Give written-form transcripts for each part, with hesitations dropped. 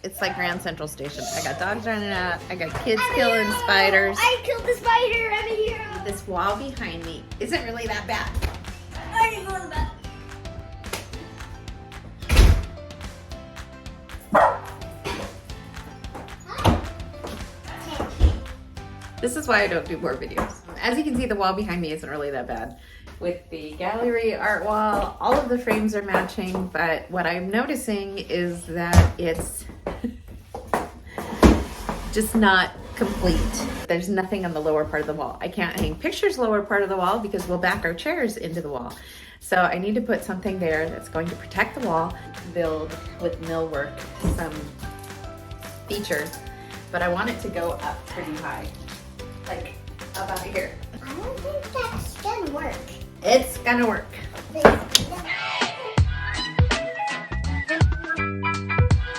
It's like Grand Central Station. I got dogs running out. I got kids killing spiders. I killed the spider. I'm a hero. This wall behind me isn't really that bad. I didn't go to bed. This is why I don't do more videos. As you can see, the wall behind me isn't really that bad. With the gallery art wall, all of the frames are matching, but what I'm noticing is that it's just not complete. There's nothing on the lower part of the wall. I can't hang pictures lower part of the wall because we'll back our chairs into the wall. So I need to put something there that's going to protect the wall, build with millwork some features, but I want it to go up pretty high, like about here. I don't think that's gonna work. It's gonna work.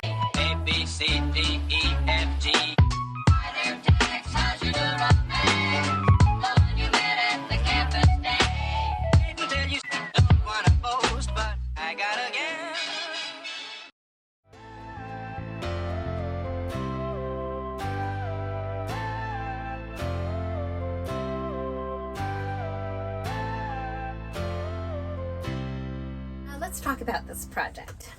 A, B, C, D, E, F, G. Let's talk about this project.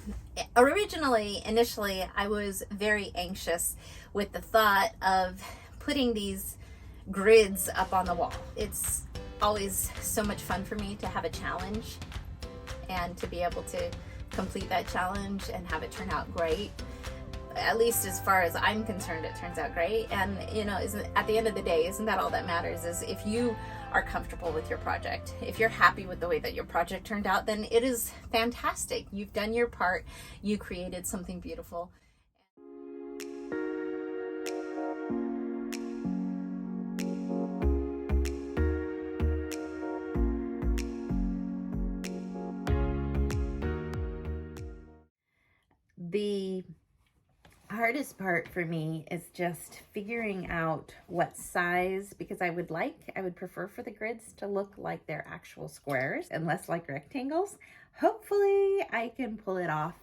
Initially, I was very anxious with the thought of putting these grids up on the wall. It's always so much fun for me to have a challenge and to be able to complete that challenge and have it turn out great. At least as far as I'm concerned, it turns out great. And you know, at the end of the day, isn't that all that matters? Is if you are comfortable with your project, if you're happy with the way that your project turned out, then it is fantastic. You've done your part. You created something beautiful. The hardest part for me is just figuring out what size, because I would prefer for the grids to look like they're actual squares and less like rectangles. Hopefully I can pull it off.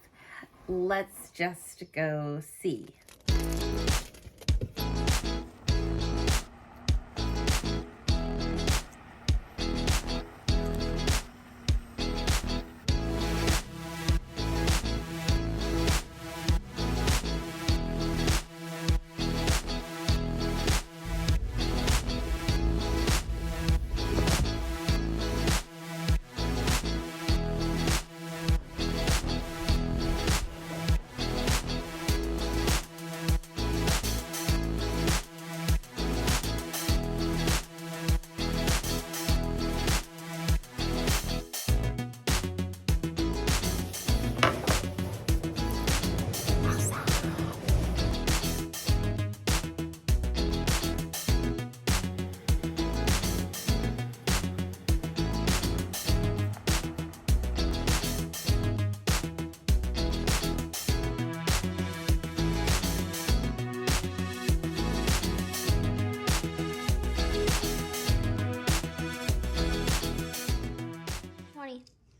Let's just go see.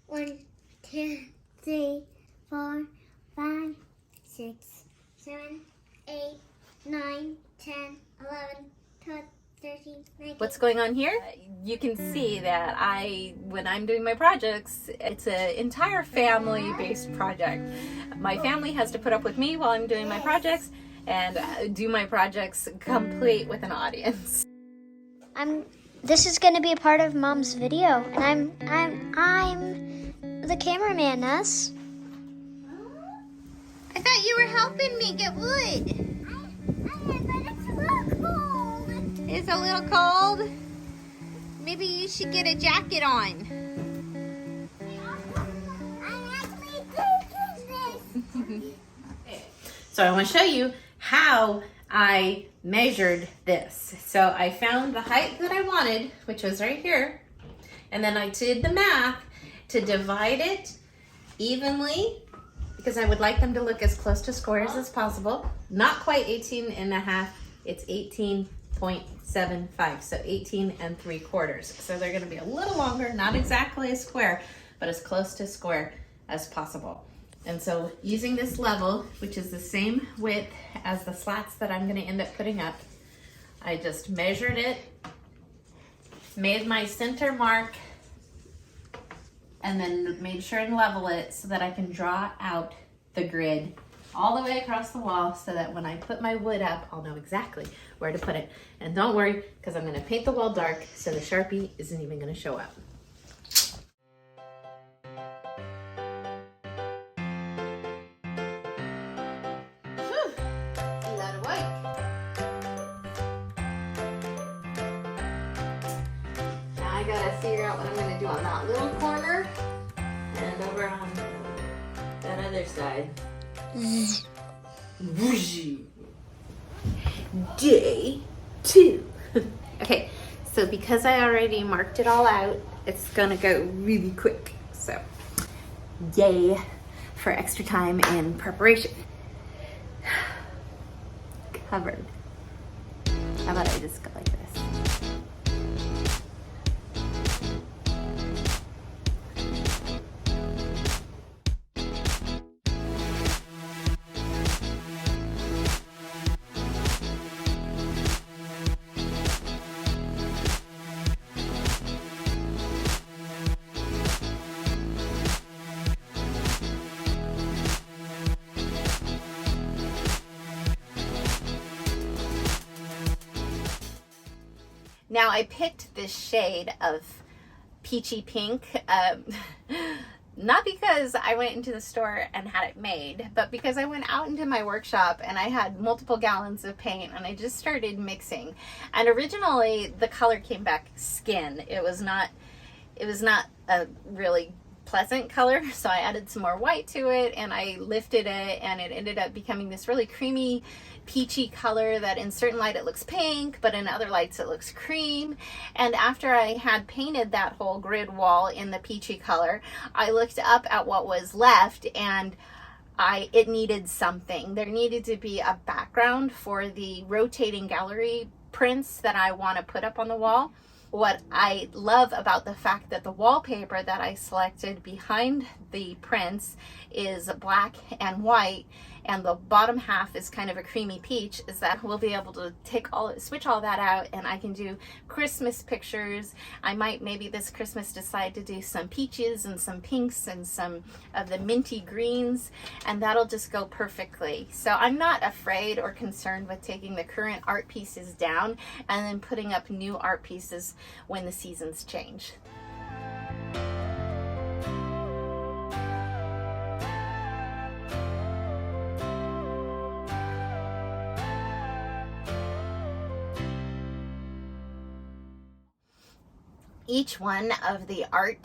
One, two, three, 4, 5, 6, 7, 8, 9, 10, 11, 12, 13, 19. What's going on here? You can see that when I'm doing my projects, it's an entire family-based project. My family has to put up with me while I'm doing my projects and do my projects complete with an audience. This is going to be a part of Mom's video, and I'm the cameraman, Ness. I thought you were helping me get wood. But it's a little cold. It's a little cold. Maybe you should get a jacket on. I'm actually taking this. So I want to show you how I measured this. So I found the height that I wanted, which was right here. And then I did the math to divide it evenly, because I would like them to look as close to squares as possible. Not quite 18 and a half, it's 18.75, so 18 3/4. So they're gonna be a little longer, not exactly a square, but as close to square as possible. And so using this level, which is the same width as the slats that I'm gonna end up putting up, I just measured it, made my center mark, and then made sure and level it so that I can draw out the grid all the way across the wall so that when I put my wood up, I'll know exactly where to put it. And don't worry, because I'm gonna paint the wall dark so the Sharpie isn't even gonna show up. Whew, a lot of white. Now I gotta figure out what I'm gonna do on that little corner and over on that other side. Day 2. Okay, so because I already marked it all out, it's gonna go really quick. So, yay for extra time and preparation. Covered. How about I just go like this? Now I picked this shade of peachy pink, not because I went into the store and had it made, but because I went out into my workshop and I had multiple gallons of paint and I just started mixing. And originally the color came back skin. It was not a really pleasant color, so I added some more white to it and I lifted it and it ended up becoming this really creamy peachy color that in certain light it looks pink, but in other lights it looks cream. And after I had painted that whole grid wall in the peachy color, I looked up at what was left and it needed something. There needed to be a background for the rotating gallery prints that I want to put up on the wall. What I love about the fact that the wallpaper that I selected behind the prints is black and white and the bottom half is kind of a creamy peach is that we'll be able to switch all that out and I can do Christmas pictures. I might maybe this Christmas decide to do some peaches and some pinks and some of the minty greens, and that'll just go perfectly. So I'm not afraid or concerned with taking the current art pieces down and then putting up new art pieces when the seasons change. Each one of the art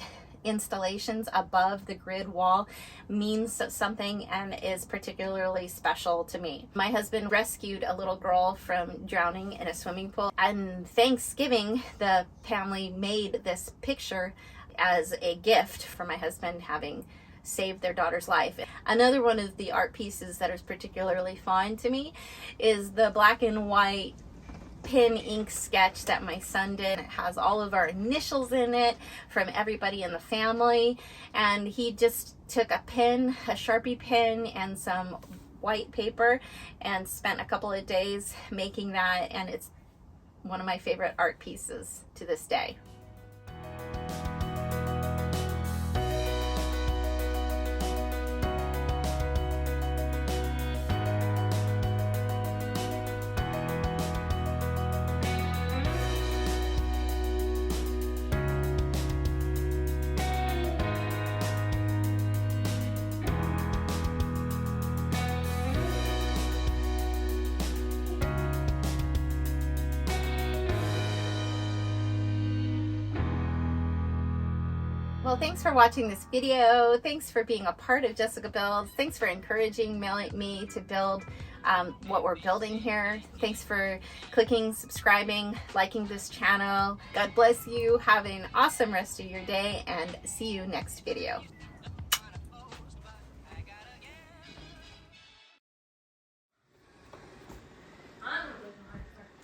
installations above the grid wall means something and is particularly special to me. My husband rescued a little girl from drowning in a swimming pool. On Thanksgiving, the family made this picture as a gift for my husband having saved their daughter's life. Another one of the art pieces that is particularly fond to me is the black and white pen ink sketch that my son did. It has all of our initials in it from everybody in the family, and he just took a pen, a Sharpie pen, and some white paper and spent a couple of days making that, and it's one of my favorite art pieces to this day. Well, thanks for watching this video. Thanks for being a part of Jessica Builds. Thanks for encouraging me to build what we're building here. Thanks for clicking, subscribing, liking this channel. God bless you. Have an awesome rest of your day and see you next video.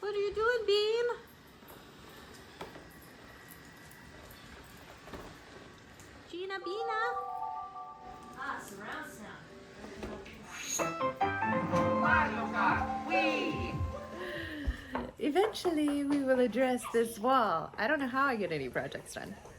What are you doing, Bean? Gina Bina. Surround sound. Eventually, we will address this wall. I don't know how I get any projects done.